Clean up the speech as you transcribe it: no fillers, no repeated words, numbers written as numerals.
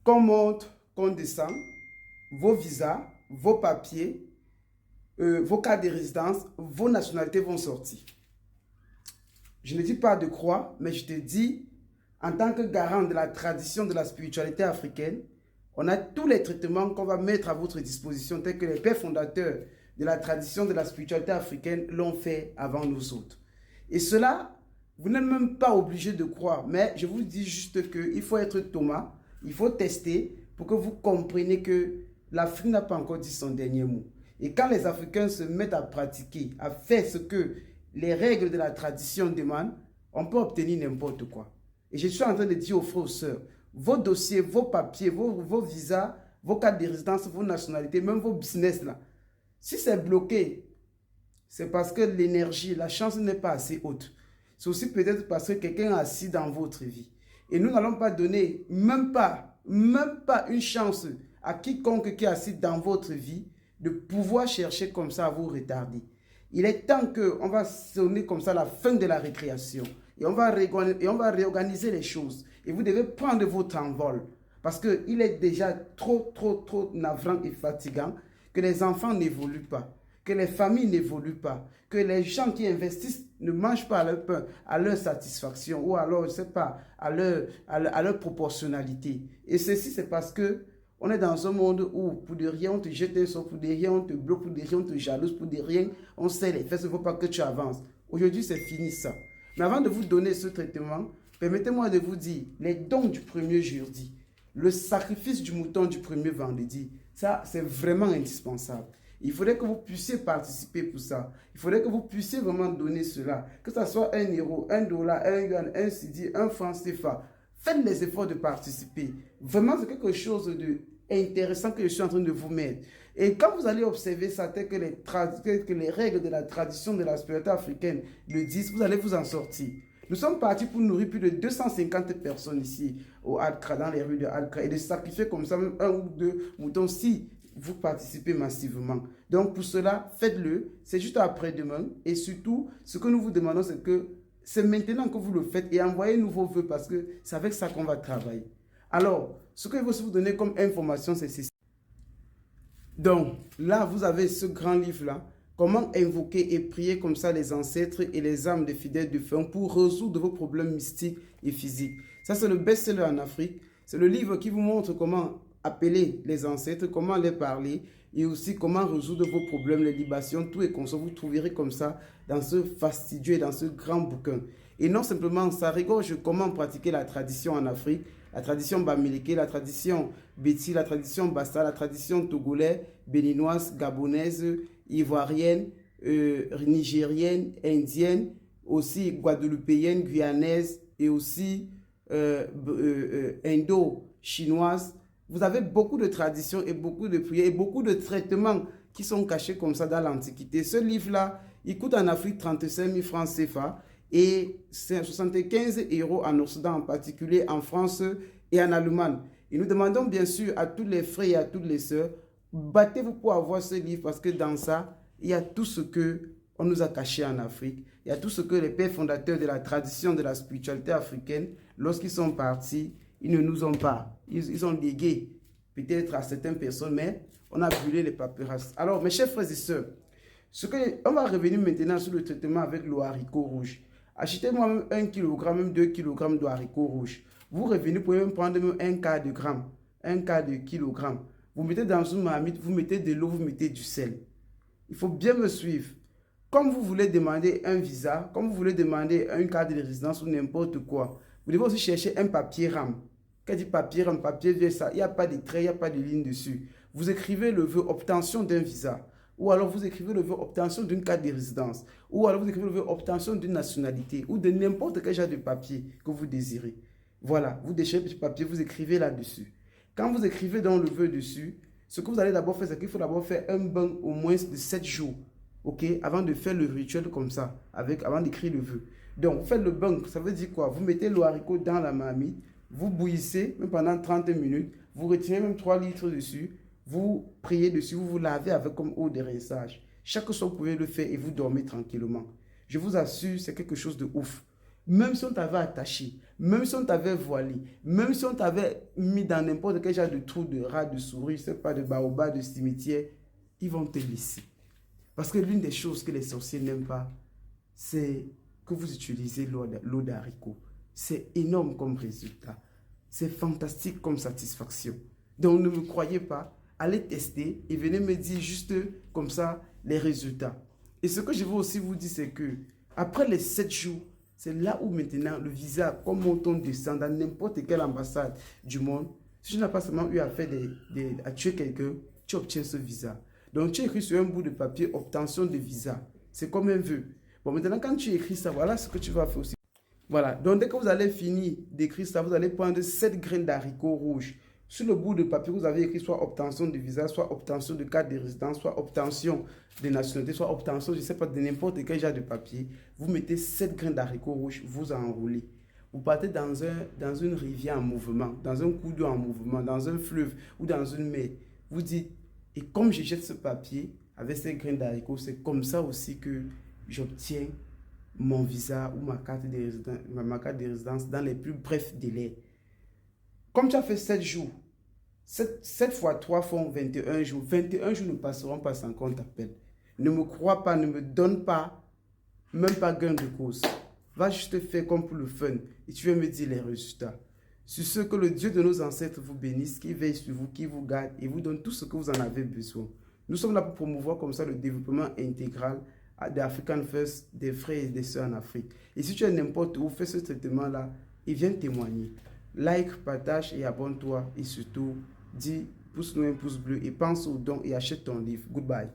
qu'on monte, qu'on descend, vos visas, vos papiers, vos cartes de résidence, vos nationalités vont sortir. Je ne dis pas de croire, mais je te dis, en tant que garant de la tradition de la spiritualité africaine, on a tous les traitements qu'on va mettre à votre disposition, tels que les pères fondateurs de la tradition de la spiritualité africaine l'ont fait avant nous autres. Et cela, vous n'êtes même pas obligé de croire, mais je vous dis juste qu'il faut être Thomas, il faut tester pour que vous compreniez que l'Afrique n'a pas encore dit son dernier mot. Et quand les Africains se mettent à pratiquer, à faire ce que les règles de la tradition demandent, on peut obtenir n'importe quoi. Et je suis en train de dire aux frères et sœurs, vos dossiers, vos papiers, vos visas, vos cartes de résidence, vos nationalités, même vos business là, si c'est bloqué, c'est parce que l'énergie, la chance n'est pas assez haute. C'est aussi peut-être parce que quelqu'un est assis dans votre vie. Et nous n'allons pas donner même pas une chance à quiconque qui est assis dans votre vie de pouvoir chercher comme ça à vous retarder. Il est temps qu'on va sonner comme ça la fin de la récréation. Et on va réorganiser les choses. Et vous devez prendre votre envol. Parce qu'il est déjà trop navrant et fatigant que les enfants n'évoluent pas, que les familles n'évoluent pas, que les gens qui investissent ne mangent pas leur pain à leur satisfaction ou alors, je ne sais pas, à leur proportionnalité. Et ceci, c'est parce que on est dans un monde où pour de rien on te jette un sort, pour de rien on te bloque, pour de rien on te jalouse, pour de rien on sait les fesses, il ne faut pas que tu avances. Aujourd'hui, c'est fini ça. Mais avant de vous donner ce traitement, permettez-moi de vous dire, les dons du premier jeudi, le sacrifice du mouton du premier vendredi, ça c'est vraiment indispensable. Il faudrait que vous puissiez participer pour ça. Il faudrait que vous puissiez vraiment donner cela. Que ce soit 1 euro, 1 dollar, 1 yuan, 1 cedi, 1 franc CFA. Faites les efforts de participer. Vraiment, c'est quelque chose d'intéressant que je suis en train de vous mettre. Et quand vous allez observer ça, tel que les règles de la tradition de la spiritualité africaine le disent, vous allez vous en sortir. Nous sommes partis pour nourrir plus de 250 personnes ici au Accra, dans les rues de Accra, et de sacrifier comme ça même 1 ou 2 moutons si vous participez massivement. Donc pour cela, faites-le. C'est juste après-demain. Et surtout, ce que nous vous demandons, c'est que c'est maintenant que vous le faites et envoyez-nous vos vœux parce que c'est avec ça qu'on va travailler. Alors, ce que je veux vous donner comme information, c'est ceci. Donc, là, vous avez ce grand livre-là. Comment invoquer et prier comme ça les ancêtres et les âmes des fidèles du feu pour résoudre vos problèmes mystiques et physiques. Ça, c'est le best-seller en Afrique. C'est le livre qui vous montre comment appeler les ancêtres, comment les parler et aussi comment résoudre vos problèmes, les libations, tout est comme ça. Vous trouverez comme ça dans ce fastidieux et dans ce grand bouquin. Et non simplement, ça regorge comment pratiquer la tradition en Afrique, la tradition bamileke, la tradition béti, la tradition bassa, la tradition togolaise, béninoise, gabonaise, ivoirienne, nigérienne, indienne, aussi guadeloupéenne, guyanaise et aussi indo-chinoise. Vous avez beaucoup de traditions et beaucoup de prières et beaucoup de traitements qui sont cachés comme ça dans l'Antiquité. Ce livre-là, il coûte en Afrique 35 000 francs CFA et c'est 75 € en Occident, en particulier en France et en Allemagne. Et nous demandons bien sûr à tous les frères et à toutes les sœurs, battez-vous pour avoir ce livre parce que dans ça, il y a tout ce qu'on nous a caché en Afrique. Il y a tout ce que les pères fondateurs de la tradition de la spiritualité africaine, lorsqu'ils sont partis, ils ne nous ont pas. Ils ont légué peut-être à certaines personnes, mais on a brûlé les paperasses. Alors, mes chers frères et sœurs, on va revenir maintenant sur le traitement avec le haricot rouge. Achetez-moi même 1 kg, même 2 kg de haricots rouges. Vous revenez, vous pouvez même prendre même un quart de gramme, un quart de kilogramme. Vous mettez dans une marmite, vous mettez de l'eau, vous mettez du sel. Il faut bien me suivre. Comme vous voulez demander un visa, comme vous voulez demander une carte de résidence ou n'importe quoi, vous devez aussi chercher un papier rame. Quand je dis papier rame, papier vieux, ça, il n'y a pas de trait, il n'y a pas de ligne dessus. Vous écrivez le vœu obtention d'un visa. Ou alors vous écrivez le vœu obtention d'une carte de résidence. Ou alors vous écrivez le vœu obtention d'une nationalité. Ou de n'importe quel genre de papier que vous désirez. Voilà, vous déchirez ce papier, vous écrivez là-dessus. Quand vous écrivez dans le vœu dessus, ce que vous allez d'abord faire, c'est qu'il faut d'abord faire un bain au moins de 7 jours. Ok, avant de faire le rituel comme ça, avant d'écrire le vœu. Donc, vous faites le bain, ça veut dire quoi? Vous mettez le haricot dans la marmite, vous bouillissez même pendant 30 minutes, vous retirez même 3 litres dessus, vous priez dessus, vous vous lavez avec comme eau de rinçage. Chaque soir, vous pouvez le faire et vous dormez tranquillement. Je vous assure, c'est quelque chose de ouf. même si on t'avait attaché, même si on t'avait voilé, même si on t'avait mis dans n'importe quel genre de trou, de rat, de souris, je sais pas, de baobab, de cimetière, ils vont te laisser. Parce que l'une des choses que les sorciers n'aiment pas, c'est que vous utilisez l'eau d'haricot. C'est énorme comme résultat. C'est fantastique comme satisfaction. Donc ne me croyez pas, allez tester et venez me dire juste comme ça les résultats. Et ce que je veux aussi vous dire, c'est que après les 7 jours, c'est là où maintenant le visa, comme on descend dans n'importe quelle ambassade du monde, si tu n'as pas seulement eu à faire à tuer quelqu'un, tu obtiens ce visa. Donc tu écris sur un bout de papier obtention de visa. C'est comme un vœu. Bon, maintenant quand tu écris ça, voilà ce que tu vas faire aussi. Voilà, donc dès que vous allez finir d'écrire ça, vous allez prendre 7 graines d'haricots rouges. Sur le bout de papier, vous avez écrit soit obtention de visa, soit obtention de carte de résidence, soit obtention de nationalité, soit obtention, je ne sais pas, de n'importe quel genre de papier. Vous mettez 7 graines d'haricots rouges, vous enroulez. Vous partez dans une rivière en mouvement, dans un cours d'eau en mouvement, dans un fleuve ou dans une mer. Vous dites, et comme je jette ce papier avec ces graines d'haricots, c'est comme ça aussi que j'obtiens mon visa ou ma carte de résidence dans les plus brefs délais. Comme tu as fait 7 jours, 7 fois 3 font 21 jours. 21 jours ne passeront pas sans qu'on t'appelle. Ne me crois pas, ne me donne pas, même pas gain de cause. Va juste faire comme pour le fun et tu vas me dire les résultats. Sur ce, que le Dieu de nos ancêtres vous bénisse, qui veille sur vous, qui vous garde et vous donne tout ce que vous en avez besoin. Nous sommes là pour promouvoir comme ça le développement intégral des African First, des frères et des sœurs en Afrique. Et si tu es n'importe où, fais ce traitement-là et viens témoigner. Like, partage et abonne-toi. Et surtout, dis, pousse-nous un pouce bleu et pense aux dons et achète ton livre. Goodbye.